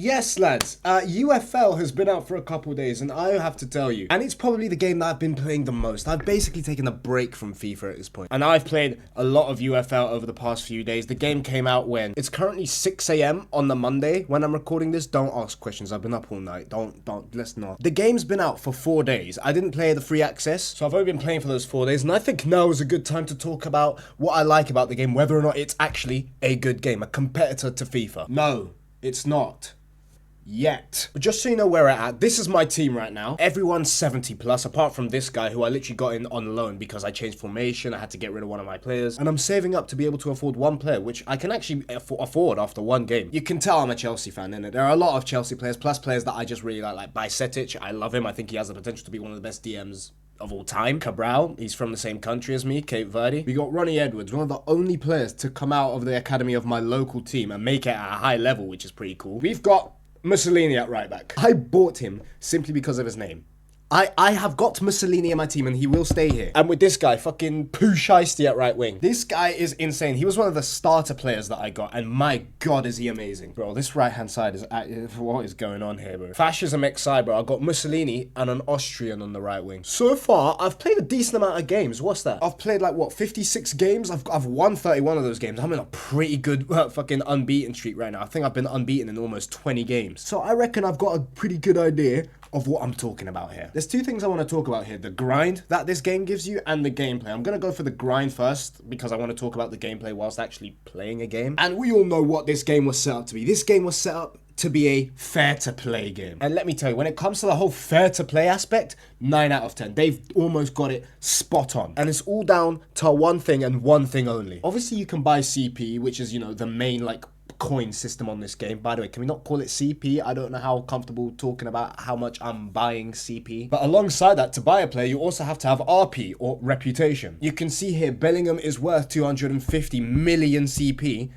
Yes, lads, UFL has been out for a couple days, and I have to tell you, and it's probably the game that I've been playing the most. I've basically taken a break from FIFA at this point, and I've played a lot of UFL over the past few days. The game came out when? It's currently 6 a.m. on the Monday when I'm recording this. Don't ask questions, I've been up all night. Let's not. The game's been out for 4 days. I didn't play the free access, so I've only been playing for those 4 days, and I think now is a good time to talk about what I like about the game, whether or not it's actually a good game, a competitor to FIFA. No, it's not. Yet. But just so you know where we're at, this is my team right now. Everyone's 70 plus, apart from this guy who I literally got in on loan because I changed formation, I had to get rid of one of my players, and I'm saving up to be able to afford one player, which I can actually afford after one game. You can tell I'm a Chelsea fan, innit? There are a lot of Chelsea players, plus players that I just really like Bajcetic. I love him, I think he has the potential to be one of the best DMs of all time. Cabral, he's from the same country as me, Cape Verde. We got Ronnie Edwards, one of the only players to come out of the academy of my local team and make it at a high level, which is pretty cool. We've got Mussolini at right back. I bought him simply because of his name. I have got Mussolini in my team and he will stay here. And with this guy, fucking Pooh Shiesty at right wing. This guy is insane. He was one of the starter players that I got, and my god is he amazing. Bro, this right hand side is, what is going on here, bro? Fascism X-side, bro. I got Mussolini and an Austrian on the right wing. So far, I've played a decent amount of games. What's that? I've played like, what, 56 games? I've won 31 of those games. I'm in a pretty good fucking unbeaten streak right now. I think I've been unbeaten in almost 20 games. So I reckon I've got a pretty good idea of what I'm talking about here. There's two things I want to talk about here. The grind that this game gives you and the gameplay. I'm going to go for the grind first because I want to talk about the gameplay whilst actually playing a game. And we all know what this game was set up to be. This game was set up to be a fair-to-play game. And let me tell you, when it comes to the whole fair-to-play aspect, 9 out of 10. They've almost got it spot on. And it's all down to one thing and one thing only. Obviously, you can buy CP, which is, you know, the main, like, coin system on this game. By the way, can we not call it CP? I don't know how comfortable talking about how much I'm buying CP. But alongside that, to buy a player, you also have to have RP, or reputation. You can see here, Bellingham is worth 250 million CP,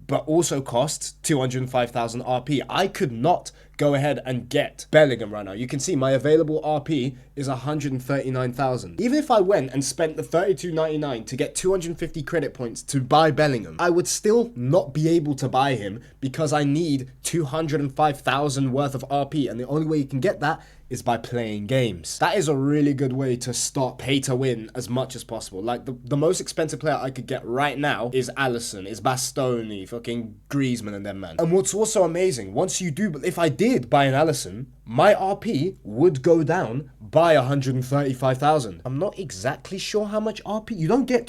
but also costs 205,000 RP. I could not go ahead and get Bellingham right now. You can see my available RP is 139,000. Even if I went and spent the 32.99 to get 250 credit points to buy Bellingham, I would still not be able to buy him because I need 205,000 worth of RP, and the only way you can get that is by playing games. That is a really good way to start pay to win as much as possible. Like the most expensive player I could get right now is Alisson, is Bastoni, fucking Griezmann and them, man. And what's also amazing, once you do, if I did buy an Alisson, my RP would go down by 135,000. I'm not exactly sure how much RP. You don't get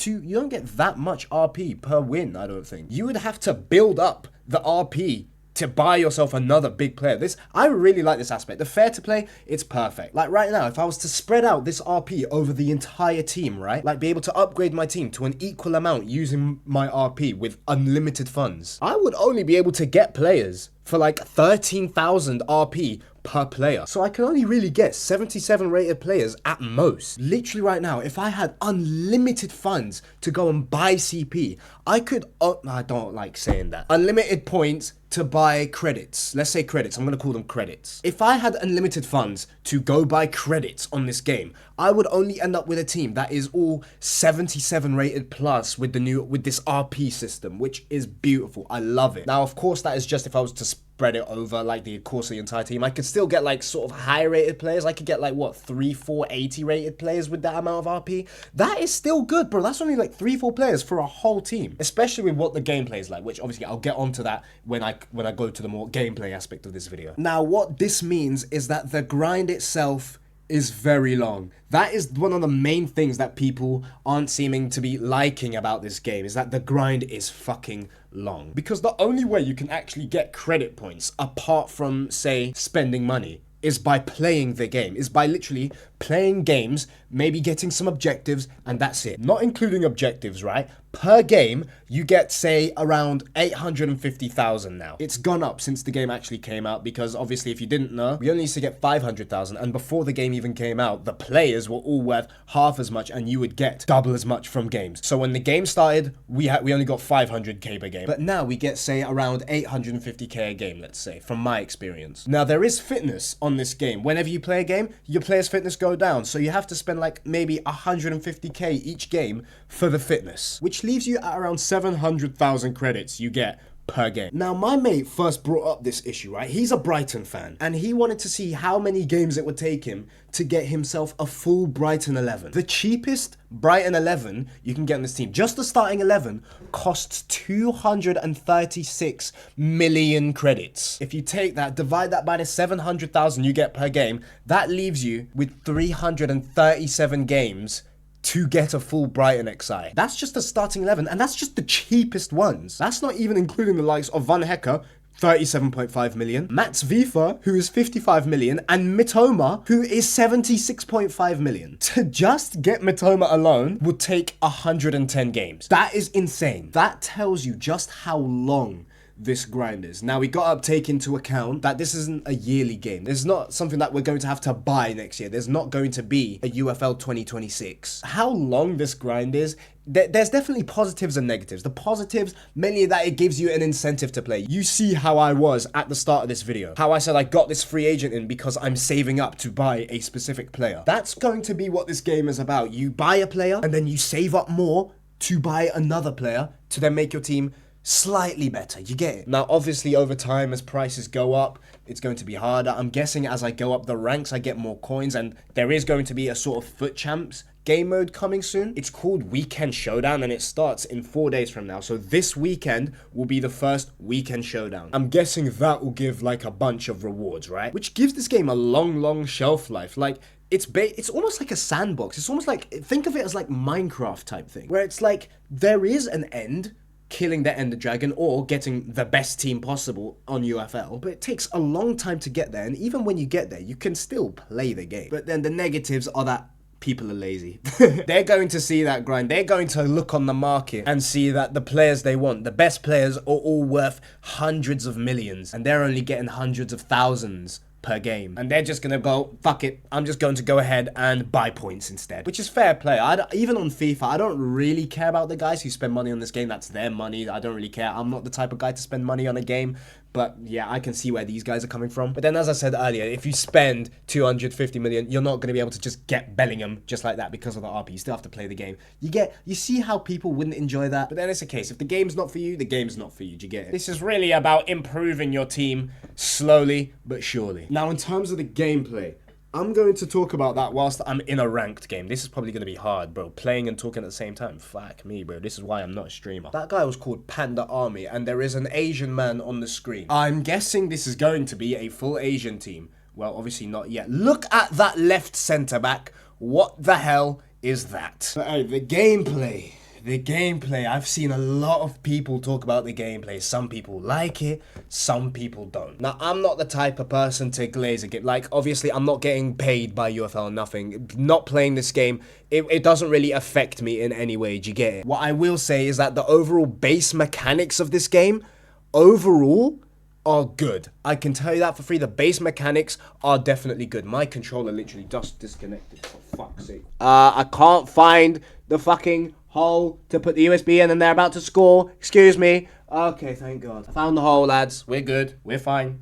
that much RP per win, I don't think. You would have to build up the RP to buy yourself another big player. I really like this aspect. The fair to play, it's perfect. Like right now, if I was to spread out this RP over the entire team, right? Like be able to upgrade my team to an equal amount using my RP with unlimited funds, I would only be able to get players for like 13,000 RP per player. So I can only really get 77 rated players at most. Literally right now, if I had unlimited funds to go and buy CP, I could, I don't like saying that. Unlimited points to buy credits. Let's say credits. I'm going to call them credits. If I had unlimited funds to go buy credits on this game, I would only end up with a team that is all 77 rated plus with this RP system, which is beautiful. I love it. Now, of course, that is just if I was to spread it over like the course of the entire team. I could still get like sort of high rated players. I could get like what, 380 rated players with that amount of RP. That is still good, bro. That's only like 3-4 players for a whole team, especially with what the gameplay is like, which obviously I'll get onto that when I go to the more gameplay aspect of this video. Now, what this means is that the grind itself is very long. That is one of the main things that people aren't seeming to be liking about this game, is that the grind is fucking long. Because the only way you can actually get credit points, apart from, say, spending money, is by playing the game, is by literally playing games, maybe getting some objectives, and that's it. Not including objectives, right? Per game, you get, say, around 850,000 now. It's gone up since the game actually came out because, obviously, if you didn't know, we only used to get 500,000, and before the game even came out, the players were all worth half as much, and you would get double as much from games. So when the game started, we only got 500k per game. But now we get, say, around 850k a game, let's say, from my experience. Now, there is fitness on this game. Whenever you play a game, your player's fitness go down, so you have to spend, like, maybe 150k each game for the fitness, which leaves you at around 700,000 credits you get per game. Now, my mate first brought up this issue, right? He's a Brighton fan, and he wanted to see how many games it would take him to get himself a full Brighton 11. The cheapest Brighton 11 you can get on this team, just the starting 11, costs 236 million credits. If you take that, divide that by the 700,000 you get per game, that leaves you with 337 games to get a full Brighton XI. That's just the starting 11, and that's just the cheapest ones. That's not even including the likes of Van Hecke, 37.5 million, Mats Vifa, who is 55 million, and Mitoma, who is 76.5 million. To just get Mitoma alone would take 110 games. That is insane. That tells you just how long this grind is. Now, we got to take into account that this isn't a yearly game. This is not something that we're going to have to buy next year. There's not going to be a UFL 2026. How long this grind is, there's definitely positives and negatives. The positives, mainly that it gives you an incentive to play. You see how I was at the start of this video. How I said I got this free agent in because I'm saving up to buy a specific player. That's going to be what this game is about. You buy a player and then you save up more to buy another player to then make your team slightly better. You get it? Now, obviously, over time, as prices go up, it's going to be harder. I'm guessing as I go up the ranks, I get more coins, and there is going to be a sort of Foot Champs game mode coming soon. It's called Weekend Showdown, and it starts in 4 days from now. So this weekend will be the first Weekend Showdown. I'm guessing that will give like a bunch of rewards, right? Which gives this game a long shelf life. Like, it's almost like a sandbox. It's almost like, think of it as like Minecraft type thing, where it's like there is an end, killing the Ender Dragon or getting the best team possible on UFL, but it takes a long time to get there, and even when you get there, you can still play the game. But then the negatives are that people are lazy. They're going to see that grind. They're going to look on the market and see that the players they want, the best players, are all worth hundreds of millions, and they're only getting hundreds of thousands per game, and they're just gonna go, fuck it, I'm just going to go ahead and buy points instead, which is fair play. Even on FIFA, I don't really care about the guys who spend money on this game. That's their money. I don't really care. I'm not the type of guy to spend money on a game, but yeah, I can see where these guys are coming from. But then, as I said earlier, if you spend 250 million, you're not going to be able to just get Bellingham just like that because of the RP. You still have to play the game. You see how people wouldn't enjoy that? But then it's a case, if the game's not for you, the game's not for you. Do you get it? This is really about improving your team slowly but surely. Now, in terms of the gameplay, I'm going to talk about that whilst I'm in a ranked game. This is probably going to be hard, bro. Playing and talking at the same time. Fuck me, bro. This is why I'm not a streamer. That guy was called Panda Army, and there is an Asian man on the screen. I'm guessing this is going to be a full Asian team. Well, obviously not yet. Look at that left centre back. What the hell is that? But hey, the gameplay. The gameplay, I've seen a lot of people talk about the gameplay. Some people like it, some people don't. Now, I'm not the type of person to glaze a game. Like, obviously, I'm not getting paid by UFL or nothing. Not playing this game, it doesn't really affect me in any way. Do you get it? What I will say is that the overall base mechanics of this game, overall, are good. I can tell you that for free. The base mechanics are definitely good. My controller literally just disconnected, for fuck's sake. I can't find the fucking hole to put the USB in, and they're about to score. Excuse me. Okay, thank God. I found the hole, lads. We're good. We're fine.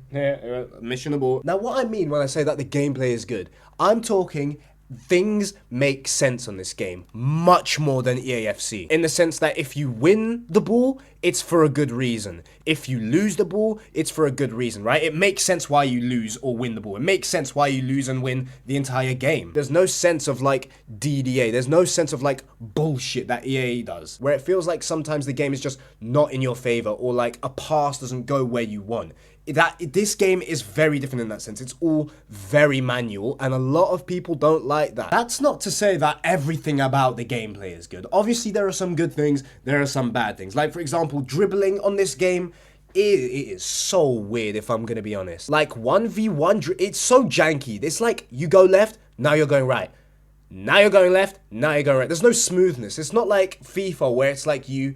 Mission abort. Now, what I mean when I say that the gameplay is good, I'm talking things make sense on this game much more than EAFC, in the sense that if you win the ball, it's for a good reason. If you lose the ball, it's for a good reason, right? It makes sense why you lose or win the ball. It makes sense why you lose and win the entire game. There's no sense of like DDA. There's no sense of like bullshit that EA does, where it feels like sometimes the game is just not in your favor, or like a pass doesn't go where you want. This game is very different in that sense. It's all very manual, and a lot of people don't like that. That's not to say that everything about the gameplay is good. Obviously, there are some good things, there are some bad things. Like, for example, dribbling on this game, it is so weird, if I'm gonna be honest. Like, 1v1, it's so janky. It's like, you go left, now you're going right. Now you're going left, now you're going right. There's no smoothness. It's not like FIFA, where it's like you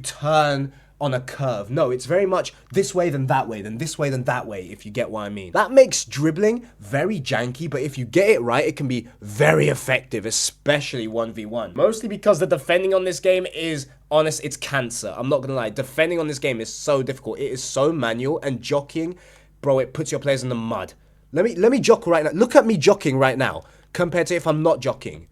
turn on a curve. No, it's very much this way, then that way, then this way, then that way, if you get what I mean. That makes dribbling very janky, but if you get it right, it can be very effective, especially 1v1. Mostly because the defending on this game is, honest, it's cancer. I'm not gonna lie. Defending on this game is so difficult. It is so manual, and jockeying, bro, it puts your players in the mud. Let me jockey right now. Look at me jockeying right now, compared to if I'm not jockeying.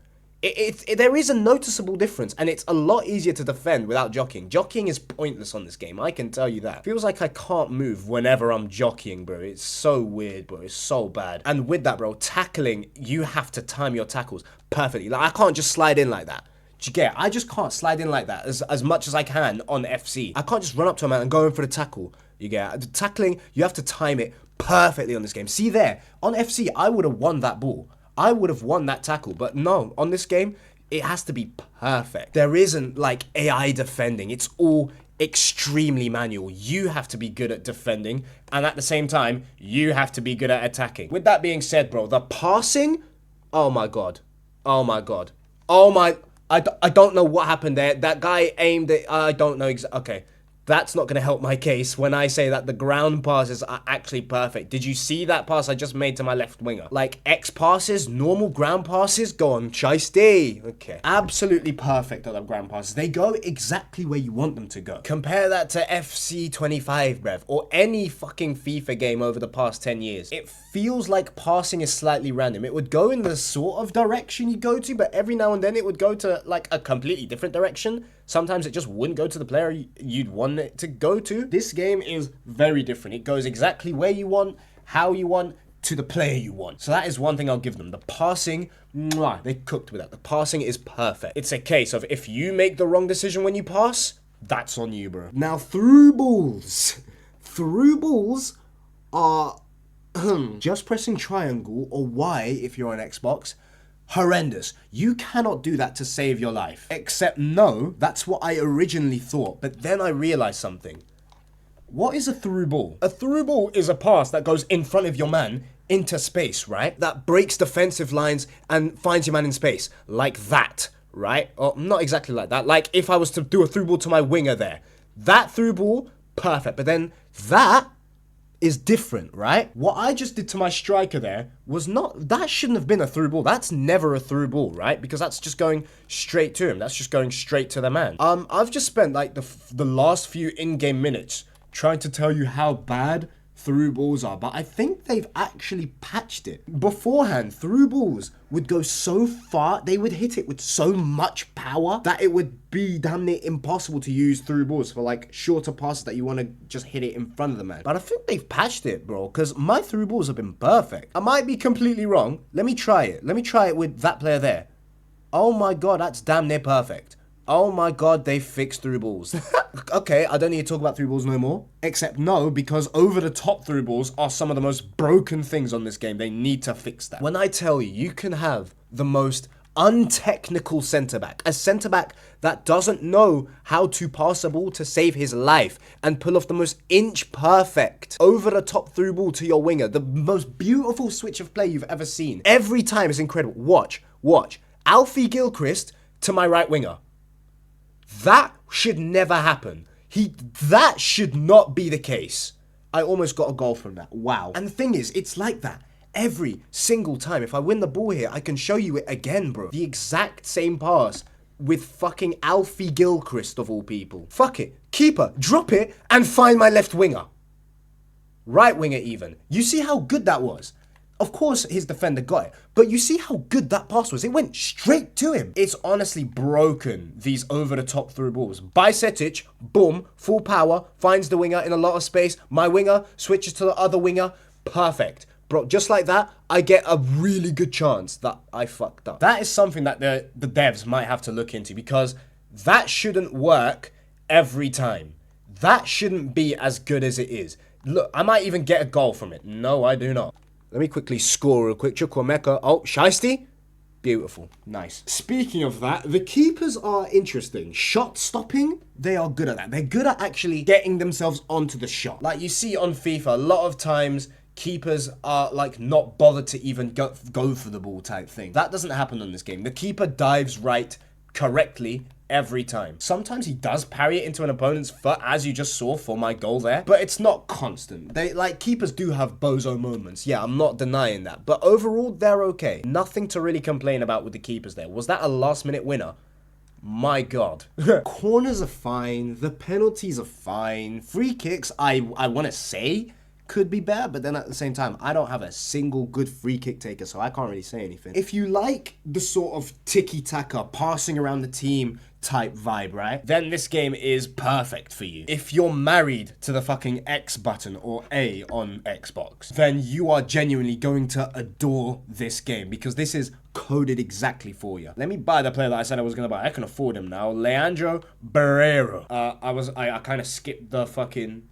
There is a noticeable difference, and it's a lot easier to defend without jockeying. Jockeying is pointless on this game, I can tell you that. Feels like I can't move whenever I'm jockeying, bro. It's so weird, bro. It's so bad. And with that, bro, tackling, you have to time your tackles perfectly. Like, I can't just slide in like that. Do you get it? I just can't slide in like that as much as I can on FC. I can't just run up to a man and go in for the tackle. You get it? The tackling, you have to time it perfectly on this game. See there, on FC, I would have won that ball. I would have won that tackle, but no, on this game, it has to be perfect. There isn't like AI defending. It's all extremely manual. You have to be good at defending, and at the same time, you have to be good at attacking. With that being said, bro, the passing, oh my God. Oh my God. Oh my, I don't know what happened there. That guy aimed it, I don't know okay. That's not going to help my case when I say that the ground passes are actually perfect. Did you see that pass I just made to my left winger? Like, X passes, normal ground passes, go on, shiesty. Okay. Absolutely perfect at the ground passes. They go exactly where you want them to go. Compare that to FC 25, bruv, or any fucking FIFA game over the past 10 years. It feels like passing is slightly random. It would go in the sort of direction you go to, but every now and then it would go to, like, a completely different direction. Sometimes it just wouldn't go to the player you'd want it to go to. This game is very different. It goes exactly where you want, how you want, to the player you want. So that is one thing I'll give them. The passing, mwah, they cooked with that. The passing is perfect. It's a case of if you make the wrong decision when you pass, that's on you, bro. Now, through balls. Through balls are just pressing triangle or Y if you're on Xbox. Horrendous. You cannot do that to save your life. Except no, that's what I originally thought, but then I realized something. What is a through ball? A through ball is a pass that goes in front of your man into space, right? That breaks defensive lines and finds your man in space. Like that, right? Or not exactly like that. Like if I was to do a through ball to my winger there. That through ball, perfect. But then that is different, right? What I just did to my striker there was not, that shouldn't have been a through ball. That's never a through ball, right? Because that's just going straight to him. That's just going straight to the man. I've just spent like the last few in-game minutes trying to tell you how bad through balls are, but I think they've actually patched it. Beforehand, through balls would go so far, they would hit it with so much power that it would be damn near impossible to use through balls for like shorter passes that you want to just hit it in front of the man. But I think they've patched it, bro, because my through balls have been perfect. I might be completely wrong. Let me try it. Let me try it with that player there. Oh my God, that's damn near perfect. Oh my God, they fixed through balls. Okay, I don't need to talk about through balls no more. Except no, because over the top through balls are some of the most broken things on this game. They need to fix that. When I tell you, you can have the most untechnical centre-back, a centre-back that doesn't know how to pass a ball to save his life and pull off the most inch-perfect over-the-top through ball to your winger, the most beautiful switch of play you've ever seen. Every time is incredible. Watch. Alfie Gilchrist to my right winger. That should never happen. That should not be the case. I almost got a goal from that. Wow. And the thing is, it's like that every single time. If I win the ball here, I can show you it again, bro. The exact same pass with fucking Alfie Gilchrist of all people. Fuck it. Keeper, drop it and find my left winger. Right winger even. You see how good that was? Of course, his defender got it, but you see how good that pass was? It went straight to him. It's honestly broken, these over-the-top through balls. Bajcetic, boom, full power, finds the winger in a lot of space. My winger switches to the other winger. Perfect. Bro, just like that, I get a really good chance that I fucked up. That is something that the devs might have to look into, because that shouldn't work every time. That shouldn't be as good as it is. Look, I might even get a goal from it. No, I do not. Let me quickly score real quick. Chukwuemeka. Oh, shiesty. Beautiful. Nice. Speaking of that, the keepers are interesting. Shot stopping, they are good at that. They're good at actually getting themselves onto the shot. Like you see on FIFA, a lot of times, keepers are like not bothered to even go for the ball type thing. That doesn't happen on this game. The keeper dives right correctly every time. Sometimes he does parry it into an opponent's foot, as you just saw for my goal there, but it's not constant. Keepers do have bozo moments. Yeah, I'm not denying that, but overall, they're okay. Nothing to really complain about with the keepers there. Was that a last-minute winner? My God. Corners are fine. The penalties are fine. Free kicks, I want to say, could be better, but then at the same time, I don't have a single good free kick taker, so I can't really say anything. If you like the sort of tiki-taka, passing around the team type vibe, right? Then this game is perfect for you. If you're married to the fucking X button or A on Xbox, then you are genuinely going to adore this game because this is coded exactly for you. Let me buy the player that I said I was gonna buy. I can afford him now. Leandro Barreiro. I kind of skipped the fucking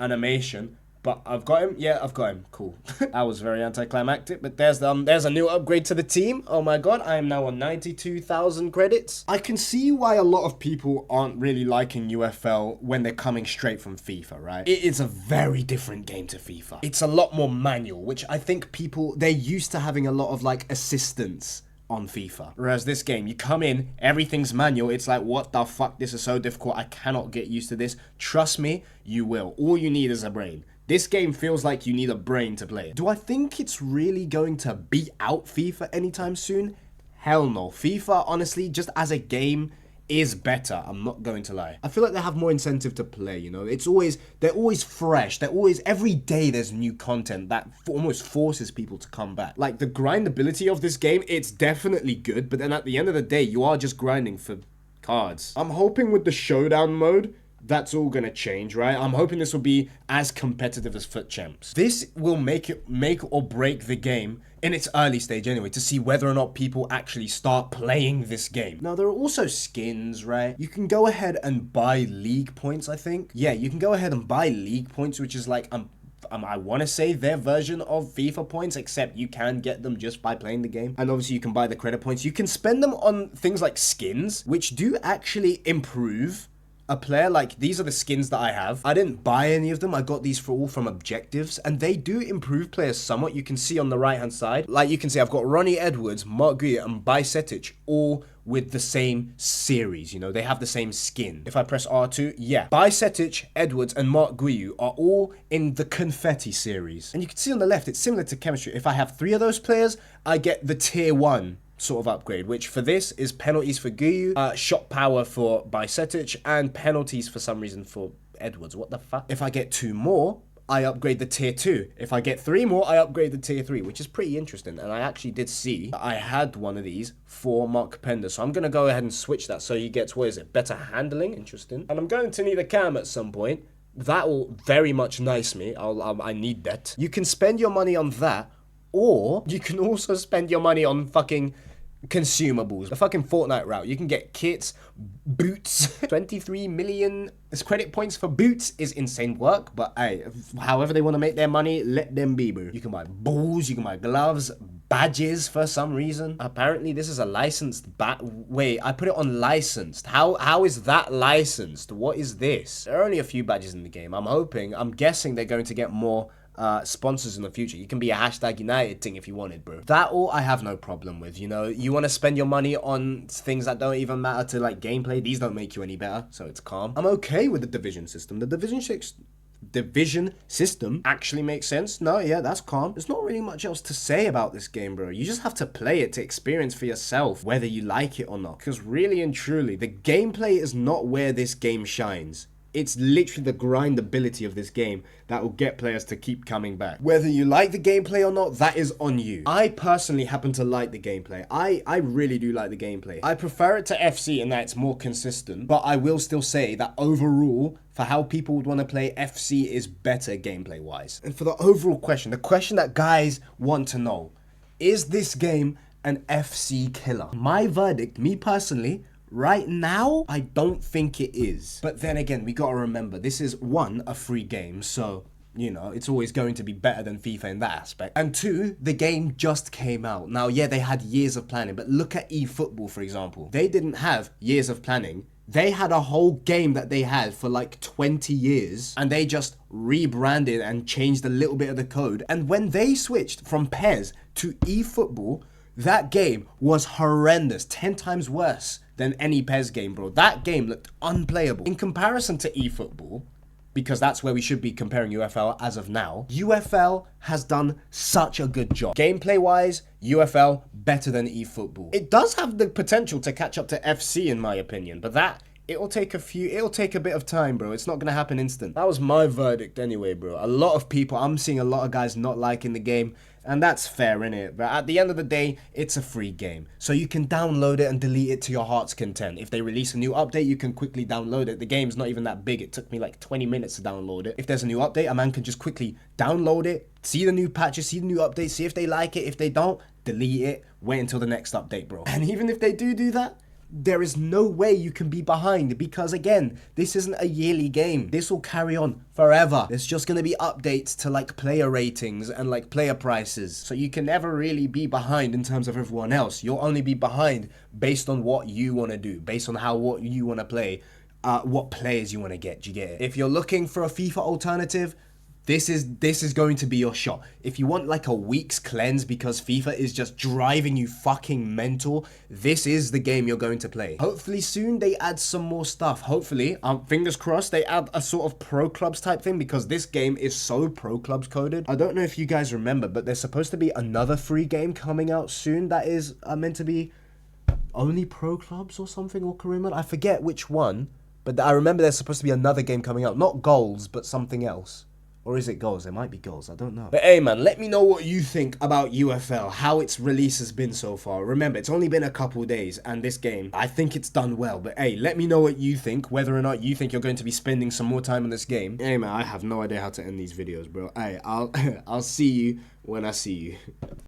animation. But I've got him. Yeah, I've got him. Cool. That was very anticlimactic. But there's a new upgrade to the team. Oh my god, I am now on 92,000 credits. I can see why a lot of people aren't really liking UFL when they're coming straight from FIFA, right? It is a very different game to FIFA. It's a lot more manual, which I think they're used to having a lot of like assistance on FIFA. Whereas this game, you come in, everything's manual. It's like, what the fuck? This is so difficult. I cannot get used to this. Trust me, you will. All you need is a brain. This game feels like you need a brain to play it. Do I think it's really going to beat out FIFA anytime soon? Hell no. FIFA, honestly, just as a game, is better. I'm not going to lie. I feel like they have more incentive to play, you know? They're always fresh. Every day there's new content that almost forces people to come back. Like, the grindability of this game, it's definitely good, but then at the end of the day, you are just grinding for cards. I'm hoping with the showdown mode, that's all gonna change, right? I'm hoping this will be as competitive as Foot Champs. This will make or break the game in its early stage anyway, to see whether or not people actually start playing this game. Now, there are also skins, right? You can go ahead and buy league points, I think. Yeah, you can go ahead and buy league points, which is like, I want to say their version of FIFA points, except you can get them just by playing the game. And obviously you can buy the credit points. You can spend them on things like skins, which do actually improve a player. Like, these are the skins that I have. I didn't buy any of them. I got these all from objectives, and they do improve players somewhat. You can see on the right hand side, like you can see I've got Ronnie Edwards, Mark Guia, and Bajcetic all with the same series, you know, they have the same skin. If I press R2, yeah, Bajcetic, Edwards, and Mark Guiu are all in the Confetti series. And you can see on the left, it's similar to Chemistry. If I have 3 of those players, I get the tier 1 sort of upgrade, which for this is penalties for Guiu, shot power for Bajcetic, and penalties for some reason for Edwards. What the fuck? If I get 2 more, I upgrade the tier 2. If I get 3 more, I upgrade the tier 3, which is pretty interesting. And I actually did see that I had one of these for Mark Pender. So I'm going to go ahead and switch that so he gets, what is it, better handling? Interesting. And I'm going to need a cam at some point. That will very much nice me. I need that. You can spend your money on that, or you can also spend your money on fucking consumables. The fucking Fortnite route. You can get kits, boots. 23 million credit points for boots is insane work, but hey, however they want to make their money, let them be, boo. You can buy balls, you can buy gloves, badges for some reason. Apparently this is a licensed wait, I put it on licensed. How is that licensed? What is this? There are only a few badges in the game. I'm guessing they're going to get more sponsors in the future. You can be a hashtag United thing if you wanted, bro. That all I have no problem with, you know. You want to spend your money on things that don't even matter to like gameplay. These don't make you any better, so it's calm. I'm okay with the division system. The division system actually makes sense. No, yeah, that's calm. There's not really much else to say about this game, bro. You just have to play it to experience for yourself whether you like it or not, because really and truly the gameplay is not where this game shines. It's literally the grindability of this game that will get players to keep coming back. Whether you like the gameplay or not, that is on you. I personally happen to like the gameplay. I really do like the gameplay. I prefer it to FC in that it's more consistent, but I will still say that overall, for how people would want to play, FC is better gameplay-wise. And for the overall question, the question that guys want to know, is this game an FC killer? My verdict, me personally, right now, I don't think it is. But then again, we gotta remember, this is 1, a free game, so, you know, it's always going to be better than FIFA in that aspect. And 2, the game just came out. Now, yeah, they had years of planning, but look at eFootball, for example. They didn't have years of planning. They had a whole game that they had for like 20 years, and they just rebranded and changed a little bit of the code. And when they switched from PES to eFootball, that game was horrendous, 10 times worse than any PES game, bro. That game looked unplayable. In comparison to eFootball, because that's where we should be comparing UFL as of now, UFL has done such a good job. Gameplay-wise, UFL better than eFootball. It does have the potential to catch up to FC in my opinion, but that it'll take a bit of time, bro. It's not gonna happen instant. That was my verdict anyway, bro. A lot of people, I'm seeing a lot of guys not liking the game, and that's fair, innit? But at the end of the day, it's a free game. So you can download it and delete it to your heart's content. If they release a new update, you can quickly download it. The game's not even that big. It took me like 20 minutes to download it. If there's a new update, a man can just quickly download it, see the new patches, see the new updates, see if they like it. If they don't, delete it, wait until the next update, bro. And even if they do that, there is no way you can be behind, because again, this isn't a yearly game. This will carry on forever. There's just going to be updates to like player ratings and like player prices. So you can never really be behind in terms of everyone else. You'll only be behind based on what you want to do, based on what you want to play, what players you want to get. Do you get it? If you're looking for a FIFA alternative, this is going to be your shot. If you want like a week's cleanse because FIFA is just driving you fucking mental, this is the game you're going to play. Hopefully soon they add some more stuff. Hopefully, fingers crossed, they add a sort of pro clubs type thing, because this game is so pro clubs coded. I don't know if you guys remember, but there's supposed to be another free game coming out soon that is meant to be only pro clubs or something, or career mode. I forget which one, but I remember there's supposed to be another game coming out. Not goals, but something else. Or is it goals? It might be goals. I don't know. But hey, man, let me know what you think about UFL, how its release has been so far. Remember, it's only been a couple days, and this game, I think it's done well. But hey, let me know what you think, whether or not you think you're going to be spending some more time on this game. Hey, man, I have no idea how to end these videos, bro. Hey, I'll see you when I see you.